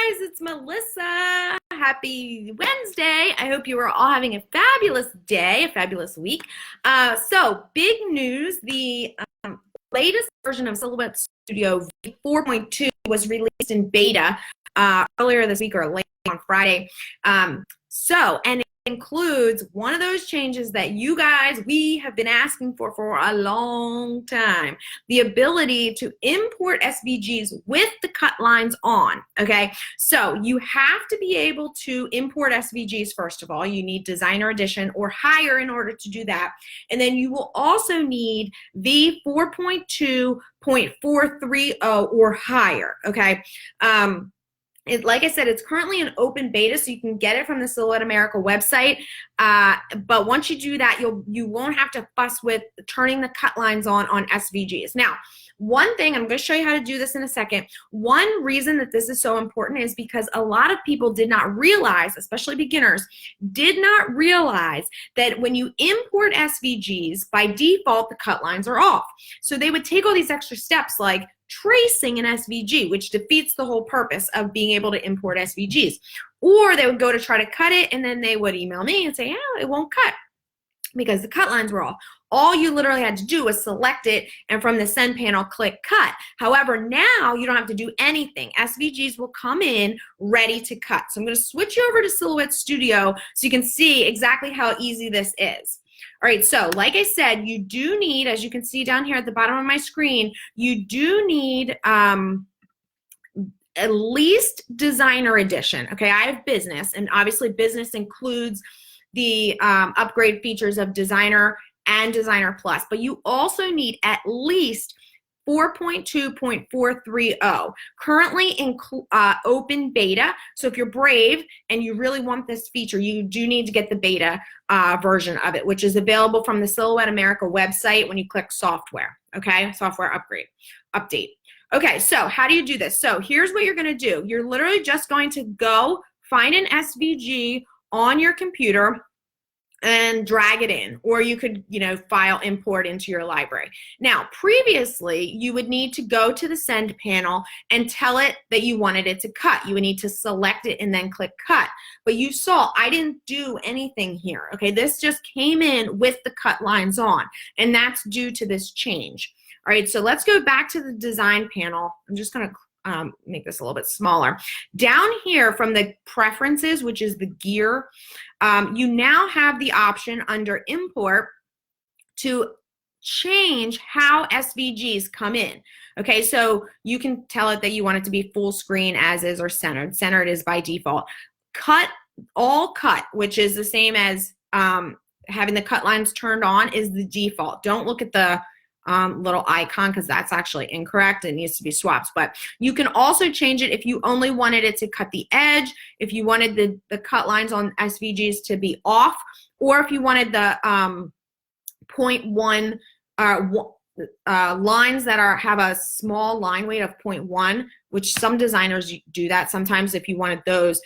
guys, it's Melissa. Happy Wednesday. I hope you are all having a fabulous day, a fabulous week. So big news, the latest version of Silhouette Studio 4.2 was released in beta earlier this week or late on Friday. And it includes one of those changes that we have been asking for a long time, the ability to import SVGs with the cut lines on, okay? So you have to be able to import SVGs first of all. You need Designer Edition or higher in order to do that. And then you will also need the 4.2.430 or higher, okay? Like I said, it's currently in open beta, so you can get it from the Silhouette America website. But once you do that, you won't have to fuss with turning the cut lines on SVGs. Now, one thing, I'm going to show you how to do this in a second. One reason that this is so important is because a lot of people did not realize, especially beginners, did not realize that when you import SVGs, by default, the cut lines are off. So they would take all these extra steps like tracing an SVG, which defeats the whole purpose of being able to import SVGs. Or they would go to try to cut it, and then they would email me and say, oh, it won't cut because the cut lines were off. All you literally had to do was select it and from the send panel click cut. However, now you don't have to do anything. SVGs will come in ready to cut. So I'm going to switch you over to Silhouette Studio so you can see exactly how easy this is. All right, so like I said, you do need, as you can see down here at the bottom of my screen, you do need at least Designer Edition. Okay, I have Business, and obviously Business includes the upgrade features of Designer and Designer Plus, but you also need at least 4.2.430, currently in open beta. So if you're brave and you really want this feature, you do need to get the beta version of it, which is available from the Silhouette America website when you click software, okay? Software update. Okay, so how do you do this? So here's what you're gonna do. You're literally just going to go find an SVG on your computer and drag it in, or you could, file import into your library. Now, previously, you would need to go to the send panel and tell it that you wanted it to cut. You would need to select it and then click cut. But you saw I didn't do anything here, okay? This just came in with the cut lines on, and that's due to this change. All right, so let's go back to the design panel. I'm just gonna make this a little bit smaller. Down here from the preferences, which is the gear, you now have the option under import to change how SVGs come in. Okay, so you can tell it that you want it to be full screen as is or centered. Centered is by default. Cut, all cut, which is the same as having the cut lines turned on, is the default. Don't look at the little icon because that's actually incorrect. It needs to be swapped. But you can also change it if you only wanted it to cut the edge, if you wanted the cut lines on SVGs to be off, or if you wanted the 0.1 lines that have a small line weight of 0.1, which some designers do that. Sometimes if you wanted those,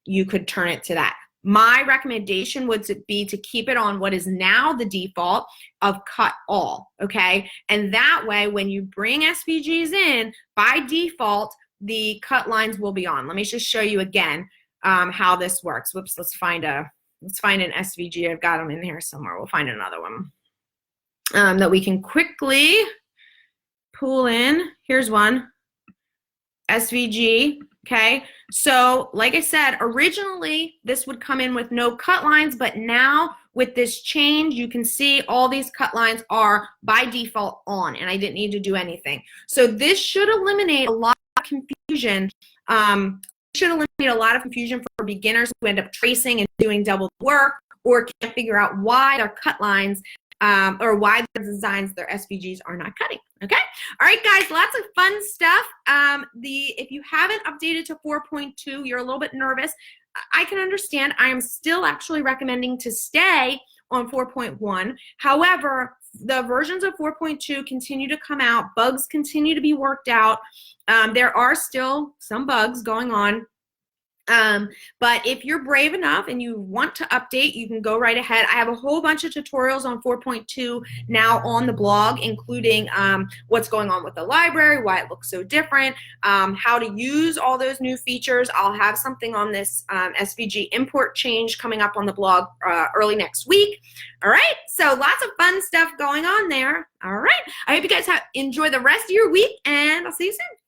you could turn it to that. My recommendation would be to keep it on what is now the default of cut all, okay? And that way, when you bring SVGs in, by default, the cut lines will be on. Let me just show you again how this works. Whoops, let's find an SVG. I've got them in here somewhere. We'll find another one that we can quickly pull in. Here's one, SVG. Okay, so like I said, originally this would come in with no cut lines, but now with this change, you can see all these cut lines are by default on, and I didn't need to do anything. So this should eliminate a lot of confusion. For beginners who end up tracing and doing double work or can't figure out why their cut lines or why the designs, their SVGs are not cutting. Okay, all right, guys, lots of fun stuff. If you haven't updated to 4.2, you're a little bit nervous. I can understand. I am still actually recommending to stay on 4.1. However, the versions of 4.2 continue to come out. Bugs continue to be worked out. There are still some bugs going on. But if you're brave enough and you want to update, you can go right ahead. I have a whole bunch of tutorials on 4.2 now on the blog, including what's going on with the library, why it looks so different, how to use all those new features. I'll have something on this SVG import change coming up on the blog early next week. All right, so lots of fun stuff going on there. All right, I hope you guys enjoy the rest of your week, and I'll see you soon.